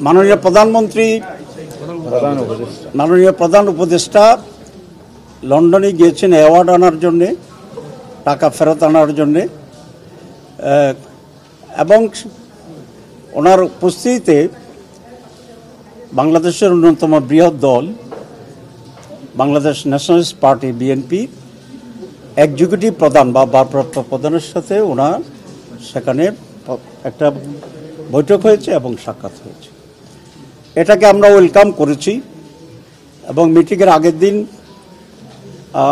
মাননীয় প্রধানমন্ত্রী মাননীয় প্রধান উপদেষ্টা লন্ডনে গিয়েছেন অ্যাওয়ার্ড আনার জন্যে, টাকা ফেরত আনার জন্যে, এবং ওনার উপস্থিতিতে বাংলাদেশের অন্যতম বৃহৎ দল Bangladesh nationalist party BNP executive প্রধান বা ভারপ্রাপ্ত প্রধানের সাথে ওনার সেখানে একটা বৈঠক হয়েছে এবং সাক্ষাৎ হয়েছে। এটাকে আমরা ওয়েলকাম করেছি এবং মিটিংয়ের আগের দিন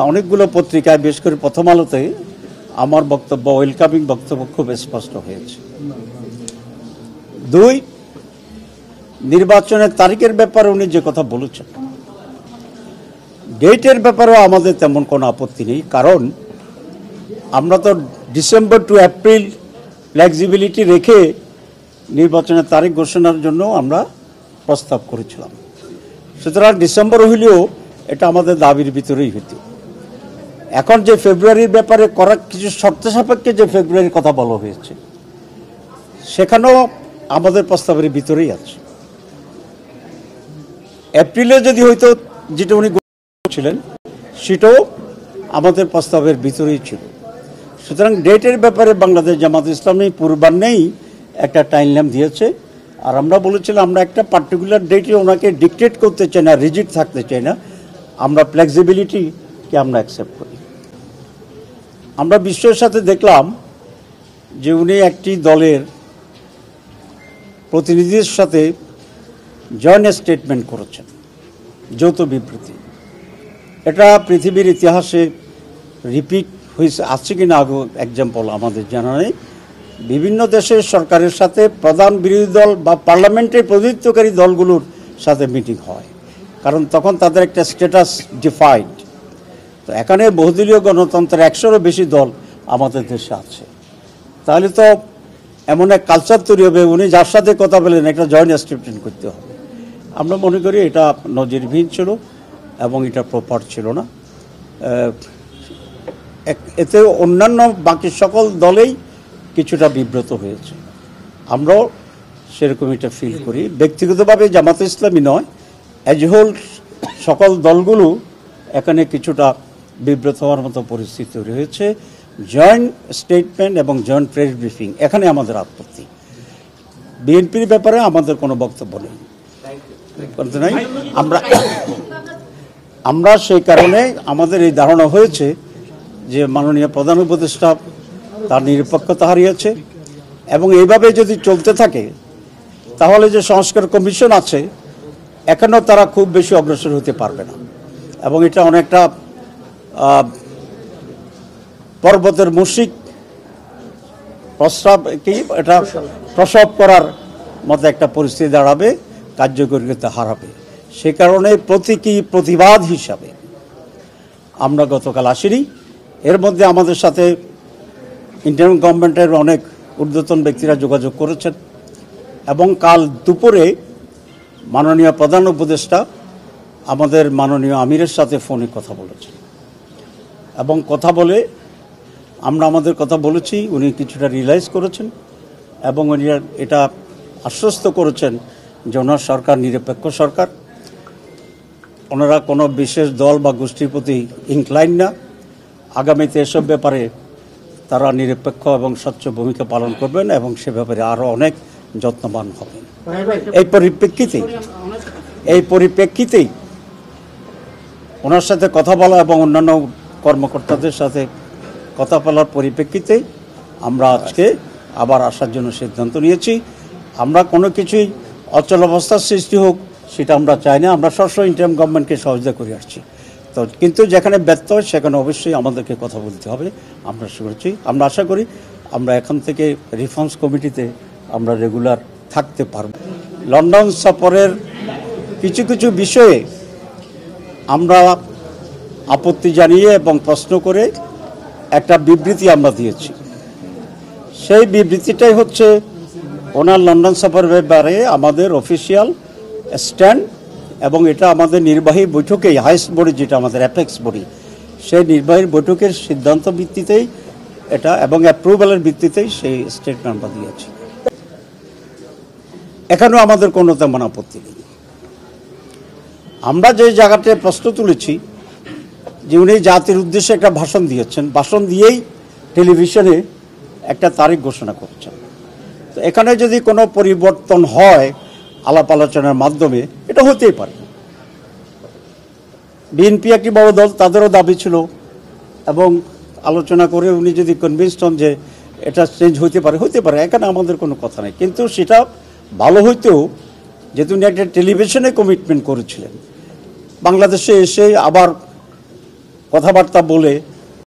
অনেকগুলো পত্রিকায়, বিশেষ করে প্রথম আলোতে আমার বক্তব্য, ওয়েলকামিং বক্তব্য খুব স্পষ্ট হয়েছে। 2, নির্বাচনের তারিখের ব্যাপারে উনি যে কথা বলেছেন, ডেটের ব্যাপারেও আমাদের তেমন কোনো আপত্তি নেই, কারণ আমরা তো ডিসেম্বর টু এপ্রিল ফ্লেক্সিবিলিটি রেখে নির্বাচনের তারিখ ঘোষণার জন্য আমরা প্রস্তাব করেছিলাম। সুতরাং ডিসেম্বর হইলেও এটা আমাদের দাবির ভিতরেই হইত। এখন যে ফেব্রুয়ারির ব্যাপারে করার কিছু শর্ত সাপেক্ষে যে ফেব্রুয়ারির কথা বলা হয়েছে, সেখানেও আমাদের প্রস্তাবের ভিতরেই আছে। এপ্রিলে যদি হয়তো যেটা উনি ছিলেন সেটাও আমাদের প্রস্তাবের ভিতরেই ছিল। সুতরাং ডেটের ব্যাপারে বাংলাদেশ জামাত ইসলামী পূর্বাহ্নেই একটা টাইমলাইন দিয়েছে, আর আমরা বলেছিলাম আমরা একটা পার্টিকুলার ডেটে ওনাকে ডিকটেট করতে চাই না, রিজিড থাকতে চাই না, আমরা ফ্লেক্সিবিলিটিকে আমরা অ্যাকসেপ্ট করি। আমরা বিশ্বের সাথে দেখলাম যে উনি একটি দলের প্রতিনিধির সাথে জয়েন্ট স্টেটমেন্ট করেছেন, যৌথ বিবৃতি। এটা পৃথিবীর ইতিহাসে রিপিট হয়েছে, আছে কিনা আগে এক্সাম্পল আমাদের জানা নেই। বিভিন্ন দেশের সরকারের সাথে প্রধান বিরোধী দল বা পার্লামেন্টের প্রতিনিধিত্বকারী দলগুলোর সাথে মিটিং হয়, কারণ তখন তাদের একটা স্ট্যাটাস ডিফাইন্ড। তো এখানে বহুদলীয় গণতন্ত্রের 100-এরও বেশি দল আমাদের দেশে আছে, তাহলে তো এমন এক কালচার তৈরি হবে, উনি যার সাথে কথা বলেন একটা জয়েন্ট স্টেটমেন্ট করতে হবে। আমরা মনে করি এটা নজিরবিহীন ছিল এবং এটা প্রপার ছিল না। এতে অন্যান্য বাকি সকল দলেই কিছুটা বিব্রত হয়েছে, আমরাও সেরকম এটা ফিল করি। ব্যক্তিগতভাবে জামাতে ইসলামী নয়, অ্যাজ হোল সকল দলগুলো এখানে কিছুটা বিব্রত হওয়ার মতো পরিস্থিতি তৈরি হয়েছে। জয়েন্ট স্টেটমেন্ট এবং জয়েন্ট প্রেস ব্রিফিং, এখানে আমাদের আপত্তি। বিএনপির ব্যাপারে আমাদের কোনো বক্তব্য নেই। আমরা সেই কারণে আমাদের এই ধারণা হয়েছে যে মাননীয় প্রধান উপদেষ্টা তার নিরপেক্ষতা হারিয়েছে, এবং এইভাবে যদি চলতে থাকে তাহলে যে সংস্কার কমিশন আছে এখনও তারা খুব বেশি অগ্রসর হতে পারবে না, এবং এটা অনেকটা পর্বতের মুশিক এটা প্রসব করার মতো একটা পরিস্থিতি দাঁড়াবে, কার্যকরিতা হারাবে। সে কারণে প্রতীকী প্রতিবাদ হিসাবে আমরা গতকাল আসিনি। এর মধ্যে আমাদের সাথে ইন্টারিম গভর্নমেন্টের অনেক ঊর্ধ্বতন ব্যক্তিরা যোগাযোগ করেছেন, এবং কাল দুপুরে মাননীয় প্রধান উপদেষ্টা আমাদের মাননীয় আমিরের সাথে ফোনে কথা বলেছেন, এবং কথা বলে আমরা আমাদের কথা বলেছি, উনি কিছুটা রিয়েলাইজ করেছেন এবং উনি এটা আশ্বস্ত করেছেন যে ওনার সরকার নিরপেক্ষ সরকার, ওনারা কোনো বিশেষ দল বা গোষ্ঠীর প্রতি ইনক্লাইন না। আগামীতে এসব ব্যাপারে তারা নিরপেক্ষ এবং স্বচ্ছ ভূমিকা পালন করবেন এবং সে ব্যাপারে আরও অনেক যত্নবান হবেন। এই পরিপ্রেক্ষিতেই ওনার সাথে কথা বলা এবং অন্যান্য কর্মকর্তাদের সাথে কথা বলার পরিপ্রেক্ষিতে আমরা আজকে আবার আসার জন্য সিদ্ধান্ত নিয়েছি। আমরা কোনো কিছুই অচল অবস্থার সৃষ্টি হোক সেটা আমরা চাই না, আমরা সবসময় ইন্টারিম গভর্নমেন্টকে সহযোগিতা করে আসছি। তো কিন্তু যেখানে ব্যর্থ হয় সেখানে অবশ্যই আমাদেরকে কথা বলতে হবে, আমরা শুনেছি। আমরা আশা করি আমরা এখন থেকে রিফর্মস কমিটিতে আমরা রেগুলার থাকতে পারব। লন্ডন সফরের কিছু কিছু বিষয়ে আমরা আপত্তি জানিয়ে এবং প্রশ্ন করে একটা বিবৃতি আমরা দিয়েছি। সেই বিবৃতিটাই হচ্ছে ওনার লন্ডন সফরের ব্যাপারে আমাদের অফিসিয়াল স্ট্যান্ড, এবং এটা আমাদের নির্বাহী বৈঠকেই, হাইস্ট বডি যেটা আমাদের অ্যাপেক্স বডি, সেই নির্বাহী বৈঠকের সিদ্ধান্ত ভিত্তিতেই এটা এবং অ্যাপ্রুভালের ভিত্তিতেই সেই স্টেটমেন্ট আমরা দিয়েছি। এখানেও আমাদের কোনো তেমন আপত্তি নেই। আমরা যে জায়গাতে প্রশ্ন তুলেছি যে উনি জাতির উদ্দেশ্যে একটা ভাষণ দিয়েছেন, ভাষণ দিয়েই টেলিভিশনে একটা তারিখ ঘোষণা করছেন। তো এখানে যদি কোনো পরিবর্তন হয় আলাপ আলোচনার মাধ্যমে, এটা হতেই পারে। বিএনপি একটি বড় দল, তাদেরও দাবি ছিল, এবং আলোচনা করে উনি যদি কনভিন্সড হন যে এটা চেঞ্জ হতে পারে, এখানে আমাদের কোনো কথা নেই। কিন্তু সেটা ভালো হইতেও, যেহেতু উনি একটা টেলিভিশনে কমিটমেন্ট করেছিলেন, বাংলাদেশে এসে আবার কথাবার্তা বলে